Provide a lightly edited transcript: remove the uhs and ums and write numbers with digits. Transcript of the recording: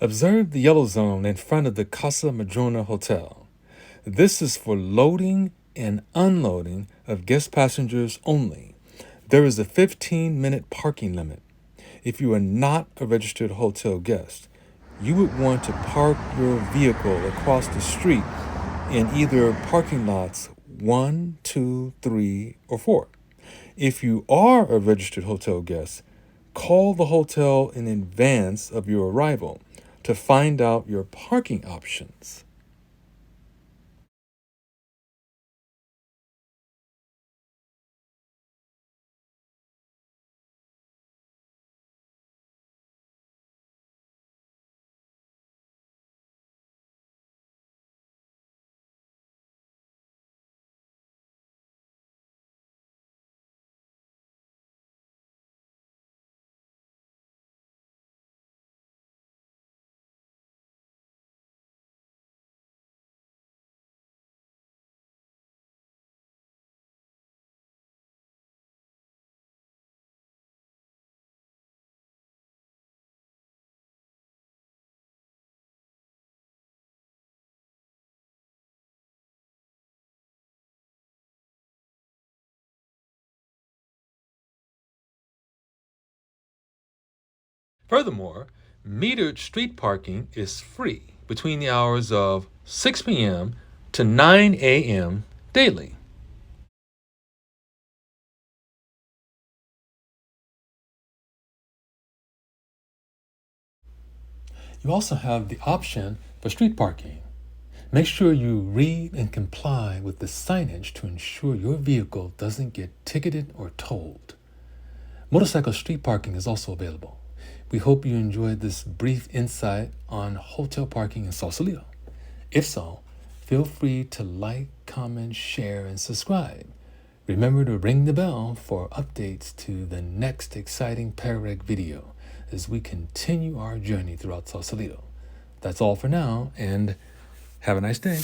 Observe the yellow zone in front of the Casa Madrona Hotel. This is for loading and unloading of guest passengers only. There is a 15-minute parking limit. If you are not a registered hotel guest, you would want to park your vehicle across the street in either parking lots 1, 2, 3, or 4. If you are a registered hotel guest, call the hotel in advance of your arrival to find out your parking options. Furthermore, metered street parking is free between the hours of 6 p.m. to 9 a.m. daily. You also have the option for street parking. Make sure you read and comply with the signage to ensure your vehicle doesn't get ticketed or towed. Motorcycle street parking is also available. We hope you enjoyed this brief insight on hotel parking in Sausalito. If so, feel free to like, comment, share, and subscribe. Remember to ring the bell for updates to the next exciting PairRec video as we continue our journey throughout Sausalito. That's all for now, and have a nice day.